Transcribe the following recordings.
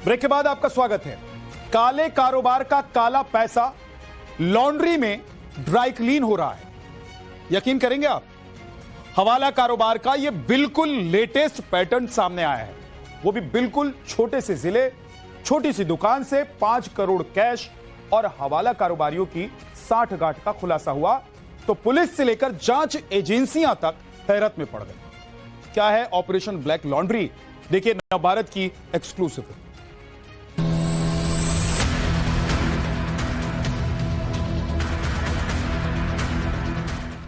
Break के बाद आपका स्वागत है। काले कारोबार का काला पैसा लॉन्ड्री में ड्राई क्लीन हो रहा है। यकीन करेंगे आप, हवाला कारोबार का यह बिल्कुल लेटेस्ट पैटर्न सामने आया है, वो भी बिल्कुल छोटे से जिले, छोटी सी दुकान से 5 करोड़ कैश और हवाला कारोबारियों की 60 गांठ का खुलासा हुआ तो पुलिस से लेकर जांच एजेंसियां तक हैरत में पड़ गई। क्या है ऑपरेशन ब्लैक लॉन्ड्री? देखिए नवभारत की एक्सक्लूसिव।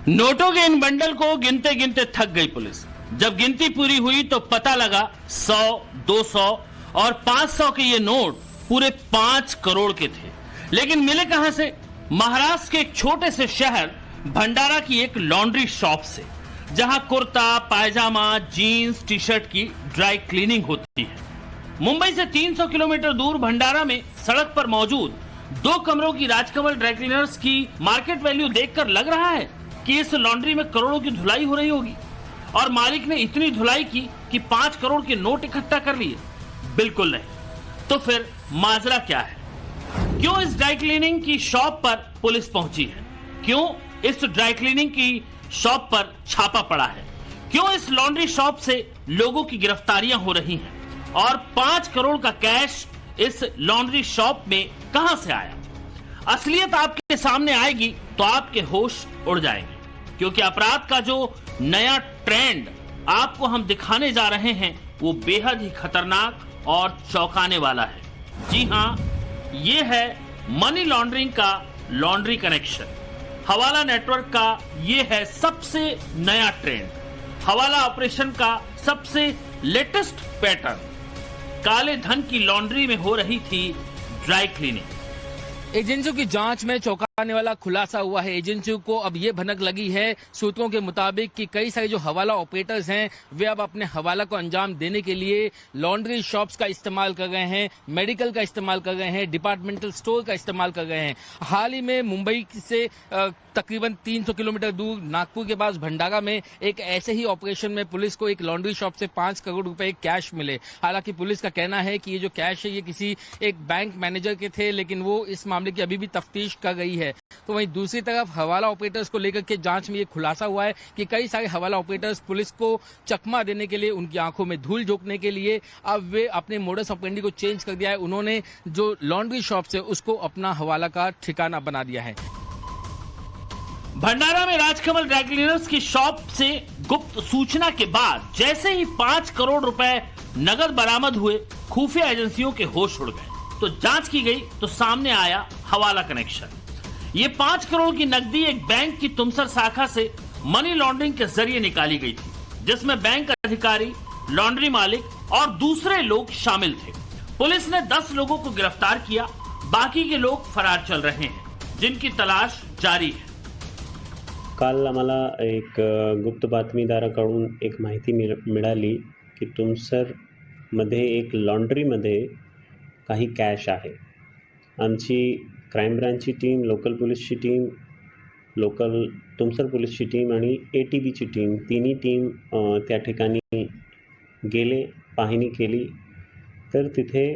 नोटों के इन बंडल को गिनते गिनते थक गई पुलिस। जब गिनती पूरी हुई तो पता लगा 100, 200 और 500 के ये नोट पूरे 5 करोड़ के थे। लेकिन मिले कहां से? महाराष्ट्र के एक छोटे से शहर भंडारा की एक लॉन्ड्री शॉप से, जहां कुर्ता, पायजामा, जीन्स, टी शर्ट की ड्राई क्लीनिंग होती है। मुंबई से 300 किलोमीटर दूर भंडारा में सड़क पर मौजूद 2 कमरों की राजकमल ड्राई क्लीनर्स की मार्केट वैल्यू देखकर लग रहा है कि इस लॉन्ड्री में करोड़ों की धुलाई हो रही होगी और मालिक ने इतनी धुलाई की कि 5 करोड़ के नोट इकट्ठा कर लिए। बिल्कुल नहीं। तो फिर माजरा क्या है? क्यों इस ड्राई क्लीनिंग की शॉप पर पुलिस पहुंची है? क्यों इस ड्राई क्लीनिंग की शॉप पर छापा पड़ा है? क्यों इस लॉन्ड्री शॉप से लोगों की गिरफ्तारियां हो रही हैं? और 5 करोड़ का कैश इस लॉन्ड्री शॉप में कहां से आया? असलियत आपके सामने आएगी तो आपके होश उड़ जाएंगे, क्योंकि अपराध का जो नया ट्रेंड आपको हम दिखाने जा रहे हैं वो बेहद ही खतरनाक और चौंकाने वाला है। जी हां, ये है मनी लॉन्ड्रिंग का लॉन्ड्री कनेक्शन। हवाला नेटवर्क का ये है सबसे नया ट्रेंड, हवाला ऑपरेशन का सबसे लेटेस्ट पैटर्न। काले धन की लॉन्ड्री में हो रही थी ड्राई क्लीनिंग। एजेंसियों की जांच में चौंकाने वाला खुलासा हुआ है। एजेंसियों को अब ये भनक लगी है सूत्रों के मुताबिक कि कई सारे जो हवाला ऑपरेटर्स हैं वे अब अपने हवाला को अंजाम देने के लिए लॉन्ड्री शॉप्स का इस्तेमाल कर रहे हैं, मेडिकल का इस्तेमाल कर रहे हैं, डिपार्टमेंटल स्टोर का इस्तेमाल कर रहे हैं। हाल ही में मुंबई से तकरीबन 300 किलोमीटर दूर नागपुर के पास भंडारा में एक ऐसे ही ऑपरेशन में पुलिस को एक लॉन्ड्री शॉप से 5 करोड़ रुपए कैश मिले। हालांकि पुलिस का कहना है कि ये जो कैश है ये किसी एक बैंक मैनेजर के थे, लेकिन वो इस मामले की अभी भी तफ्तीश कर रही है। तो वहीं दूसरी तरफ हवाला ऑपरेटर्स को लेकर के जांच में ये खुलासा हुआ है कि कई सारे हवाला ऑपरेटर्स पुलिस को चकमा देने के लिए, उनकी आंखों में धूल झोंकने के लिए अब वे अपने मोडस ऑपरेंडी को चेंज कर दिया है। उन्होंने जो लॉन्ड्री शॉप से उसको अपना हवाला का ठिकाना बना दिया है। भंडारा में राजकमल ड्राई क्लीनर्स की शॉप से गुप्त सूचना के बाद जैसे ही 5 करोड़ रुपए नगद बरामद हुए, खुफिया एजेंसियों के होश उड़ गए। तो जांच की गई तो सामने आया हवाला कनेक्शन। ये 5 करोड़ की नकदी एक बैंक की तुमसर शाखा से मनी लॉन्ड्रिंग के जरिए निकाली गई थी, जिसमें बैंक अधिकारी, लॉन्ड्री मालिक और दूसरे लोग शामिल थे। पुलिस ने 10 लोगों को गिरफ्तार किया, बाकी के लोग फरार चल रहे हैं, जिनकी तलाश जारी है। काल आम्हाला एक गुप्त बातमीदाराकडून एक माहिती मिळाली की तुमसरमध्ये एक लॉन्ड्रीमध्ये काही कॅश आहे। आमची क्राईम ब्रांचची टीम, लोकल पोलीसची टीम, लोकल तुमसर पोलीसची टीम आणि ATBची टीम, तिन्ही टीम त्या ठिकाणी गेले, पाहणी केली तर तिथे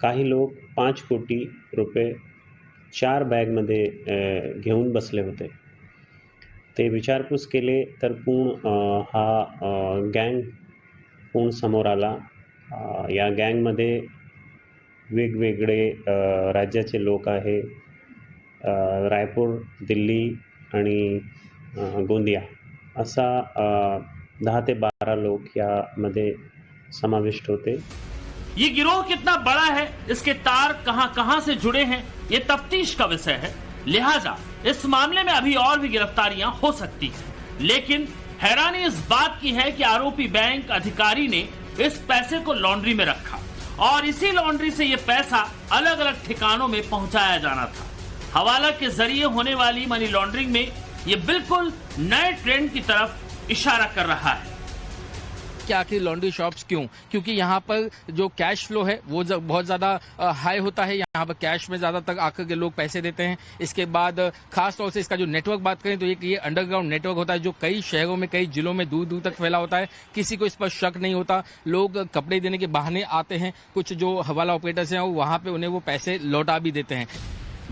काही लोक 5 कोटी रुपये 4 बॅगमध्ये घेऊन बसले होते। ते विचारपूस केले तर हा गँग पूर्ण समोर आला। या गँगमध्ये वेगवेगळे राज्याचे लोक आहे, रायपूर, दिल्ली आणि गोंदिया असा 10 ते 12 लोक यामध्ये समाविष्ट होते। ये गिरोह कितना बड़ा है, इसके तार कहां से जुड़े हैं, ये तफ्तीश का विषय है। लिहाजा इस मामले में अभी और भी गिरफ्तारियां हो सकती हैं। लेकिन हैरानी इस बात की है कि आरोपी बैंक अधिकारी ने इस पैसे को लॉन्ड्री में रखा और इसी लॉन्ड्री से ये पैसा अलग अलग ठिकानों में पहुंचाया जाना था। हवाला के जरिए होने वाली मनी लॉन्ड्रिंग में ये बिल्कुल नए ट्रेंड की तरफ इशारा कर रहा है। कि आखिर लॉन्ड्री शॉप्स क्यों, क्योंकि यहाँ पर जो कैश फ्लो है वो बहुत ज्यादा हाई होता है। यहाँ पर कैश में ज्यादातर आकर के लोग पैसे देते हैं। इसके बाद खास तौर से इसका जो नेटवर्क बात करें तो ये अंडरग्राउंड नेटवर्क होता है जो कई शहरों में, कई जिलों में दूर दूर तक फैला होता है। किसी को इस पर शक नहीं होता। लोग कपड़े देने के बहाने आते हैं, कुछ जो हवाला ऑपरेटर्स हैं वहां पे उन्हें वो पैसे लौटा भी देते हैं।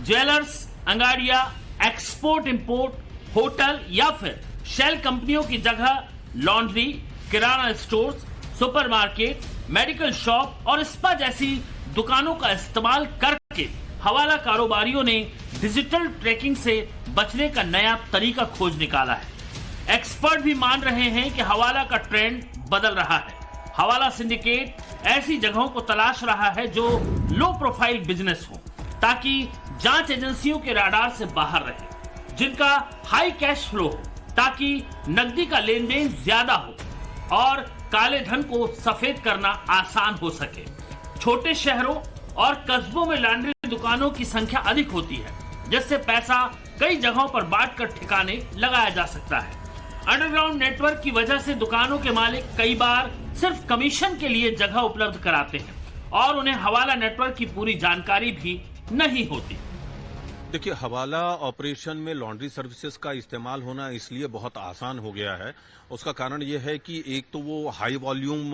ज्वेलर्स, अंगाड़िया, एक्सपोर्ट इंपोर्ट, होटल या फिर शेल कंपनियों की जगह लॉन्ड्री, किराना स्टोर्स, सुपरमार्केट, मेडिकल शॉप और स्पा जैसी दुकानों का इस्तेमाल करके हवाला कारोबारियों ने डिजिटल ट्रैकिंग से बचने का नया तरीका खोज निकाला है। एक्सपर्ट भी मान रहे हैं कि हवाला का ट्रेंड बदल रहा है। हवाला सिंडिकेट ऐसी जगहों को तलाश रहा है जो लो प्रोफाइल बिजनेस हो, ताकि जांच एजेंसियों के राडार से बाहर रहे, जिनका हाई कैश फ्लो हो, ताकि नकदी का लेन देन ज्यादा हो और काले धन को सफेद करना आसान हो सके। छोटे शहरों और कस्बों में लॉन्ड्री दुकानों की संख्या अधिक होती है, जिससे पैसा कई जगहों पर बांटकर ठिकाने लगाया जा सकता है। अंडरग्राउंड नेटवर्क की वजह से दुकानों के मालिक कई बार सिर्फ कमीशन के लिए जगह उपलब्ध कराते हैं और उन्हें हवाला नेटवर्क की पूरी जानकारी भी नहीं होती। देखिए, हवाला ऑपरेशन में लॉन्ड्री सर्विसेज का इस्तेमाल होना इसलिए बहुत आसान हो गया है। उसका कारण यह है कि एक तो वो हाई वॉल्यूम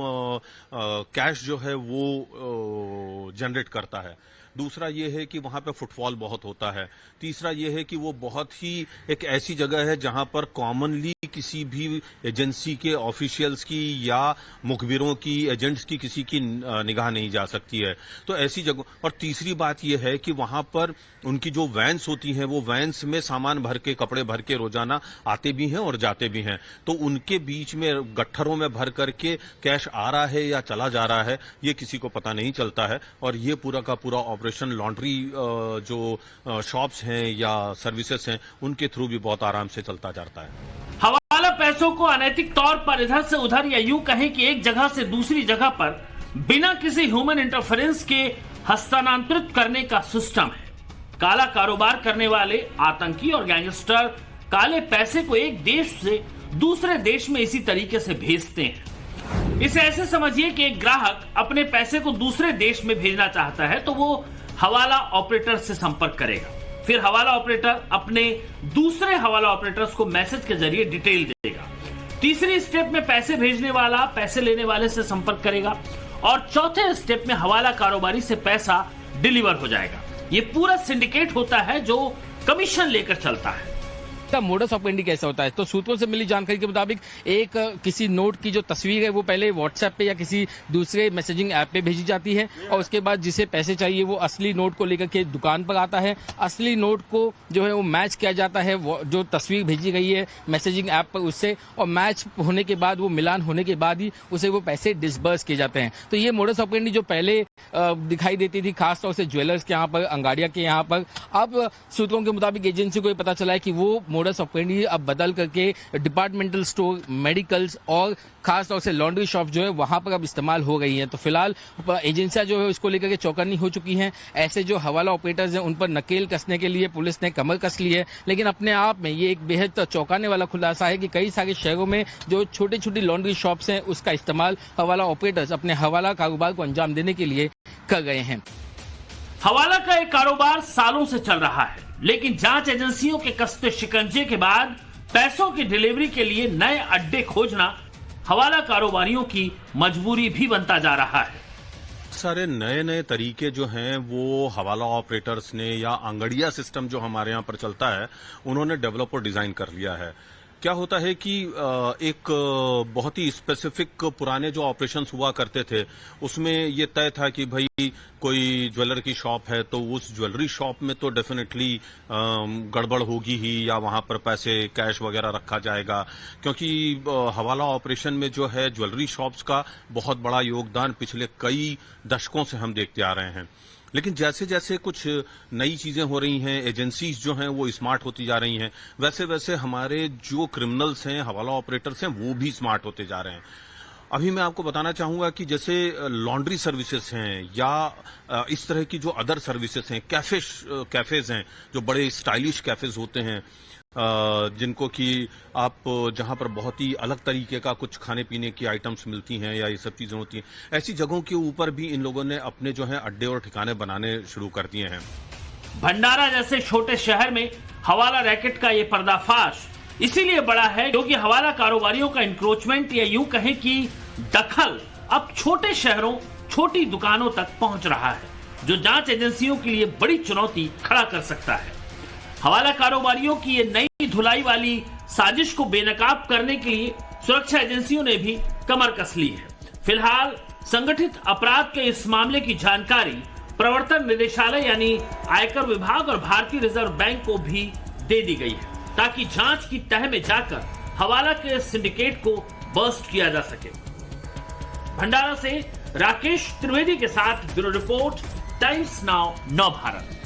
कैश जो है वो जनरेट करता है। दूसरा ये है कि वहां पे फुटफॉल बहुत होता है। तीसरा ये है कि वो बहुत ही एक ऐसी जगह है जहां पर कॉमनली किसी भी एजेंसी के ऑफिशियल्स की या मुखबिरों की, एजेंट्स की किसी की निगाह नहीं जा सकती है। तो ऐसी जगह, और तीसरी बात यह है कि वहां पर उनकी जो वैन्स होती हैं वो वैन्स में सामान भर के, कपड़े भर के रोजाना आते भी हैं और जाते भी हैं। तो उनके बीच में गट्ठरों में भर करके कैश आ रहा है या चला जा रहा है ये किसी को पता नहीं चलता है। और ये पूरा का पूरा ऑपरेशन लॉन्ड्री जो शॉप्स हैं या सर्विसेज हैं उनके थ्रू भी बहुत आराम से चलता जाता है। हवाला पैसों को अनैतिक तौर पर इधर से उधर या यूं कहें कि एक जगह से दूसरी जगह पर बिना किसी ह्यूमन इंटरफेरेंस के हस्तांतरित करने का सिस्टम है। काला कारोबार करने वाले आतंकी और गैंगस्टर काले पैसे को एक देश से दूसरे देश में इसी तरीके से भेजते हैं। इसे ऐसे समझिए कि एक ग्राहक अपने पैसे को दूसरे देश में भेजना चाहता है तो वो हवाला ऑपरेटर से संपर्क करेगा। फिर हवाला ऑपरेटर अपने दूसरे हवाला ऑपरेटर्स को मैसेज के जरिए डिटेल देगा। तीसरी स्टेप में पैसे भेजने वाला पैसे लेने वाले से संपर्क करेगा और चौथे स्टेप में हवाला कारोबारी से पैसा डिलीवर हो जाएगा। ये पूरा सिंडिकेट होता है जो कमीशन लेकर चलता है। मोडस ऑपरेंडी कैसा होता है, तो सूत्रों से मिली जानकारी के मुताबिक एक किसी नोट की जो तस्वीर है वो पहले व्हाट्सएप पे या किसी दूसरे मैसेजिंग ऐप पे भेजी जाती है और उसके बाद जिसे पैसे चाहिए वो असली नोट को लेकर के दुकान पर आता है। असली नोट को जो है वो मैच किया जाता है जो तस्वीर भेजी गई है मैसेजिंग ऐप पर उससे, और मैच होने के बाद वो मिलान होने के बाद ही उसे वो पैसे डिसबर्स किए जाते हैं। तो ये मोडस ऑपरेंडी जो पहले दिखाई देती थी खासतौर से ज्वेलर्स के यहाँ पर, अंगाड़िया के यहाँ पर, अब सूत्रों के मुताबिक एजेंसी को पता चला है कि वो मोडस ऑपरेंडी अब बदल करके डिपार्टमेंटल स्टोर, मेडिकल्स और खास तौर से लॉन्ड्री शॉप जो है वहां पर अब इस्तेमाल हो गई है। तो फिलहाल एजेंसियां जो है इसको लेकर के चौकन्नी हो चुकी हैं। ऐसे जो हवाला ऑपरेटर्स हैं उन पर नकेल कसने के लिए पुलिस ने कमर कस ली है। लेकिन अपने आप में ये एक बेहद चौंकाने वाला खुलासा है कि कई सारे शहरों में जो छोटी छोटी लॉन्ड्री शॉप्स हैं उसका इस्तेमाल हवाला ऑपरेटर्स अपने हवाला कारोबार को अंजाम देने के लिए कर गए हैं। हवाला का एक कारोबार सालों से चल रहा है, लेकिन जांच एजेंसियों के कसते शिकंजे के बाद पैसों की डिलीवरी के लिए नए अड्डे खोजना हवाला कारोबारियों की मजबूरी भी बनता जा रहा है। सारे नए नए तरीके जो हैं वो हवाला ऑपरेटर्स ने या अंगड़िया सिस्टम जो हमारे यहाँ पर चलता है उन्होंने डेवलप और डिजाइन कर लिया है। क्या होता है कि एक बहुत ही स्पेसिफिक पुराने जो ऑपरेशंस हुआ करते थे उसमें ये तय था कि भाई कोई ज्वेलर की शॉप है तो उस ज्वेलरी शॉप में तो डेफिनेटली गड़बड़ होगी ही या वहां पर पैसे कैश वगैरह रखा जाएगा, क्योंकि हवाला ऑपरेशन में जो है ज्वेलरी शॉप्स का बहुत बड़ा योगदान पिछले कई दशकों से हम देखते आ रहे हैं। लेकिन जैसे जैसे कुछ नई चीजें हो रही हैं, एजेंसीज जो हैं वो स्मार्ट होती जा रही हैं, वैसे वैसे हमारे जो क्रिमिनल्स हैं, हवाला ऑपरेटर्स हैं, वो भी स्मार्ट होते जा रहे हैं। अभी मैं आपको बताना चाहूंगा कि जैसे लॉन्ड्री सर्विसेज हैं या इस तरह की जो अदर सर्विसेज हैं, कैफेज हैं जो बड़े स्टाइलिश कैफेज होते हैं, जिनको कि आप जहां पर बहुत ही अलग तरीके का कुछ खाने पीने की आइटम्स मिलती हैं या ये सब चीजें होती हैं, ऐसी जगहों के ऊपर भी इन लोगों ने अपने जो है अड्डे और ठिकाने बनाने शुरू कर दिए हैं। भंडारा जैसे छोटे शहर में हवाला रैकेट का ये पर्दाफाश इसीलिए बड़ा है क्योंकि हवाला कारोबारियों का इंक्रोचमेंट या यूं कहें कि दखल अब छोटे शहरों, छोटी दुकानों तक पहुंच रहा है, जो जांच एजेंसियों के लिए बड़ी चुनौती खड़ा कर सकता है। हवाला कारोबारियों की ये नई धुलाई वाली साजिश को बेनकाब करने के लिए सुरक्षा एजेंसियों ने भी कमर कस ली है। फिलहाल संगठित अपराध के इस मामले की जानकारी प्रवर्तन निदेशालय यानी आयकर विभाग और भारतीय रिजर्व बैंक को भी दे दी गई है, ताकि जांच की तह में जाकर हवाला के सिंडिकेट को बर्स्ट किया जा सके। भंडारा से राकेश त्रिवेदी के साथ ब्यूरो रिपोर्ट, टाइम्स नाउ नव भारत।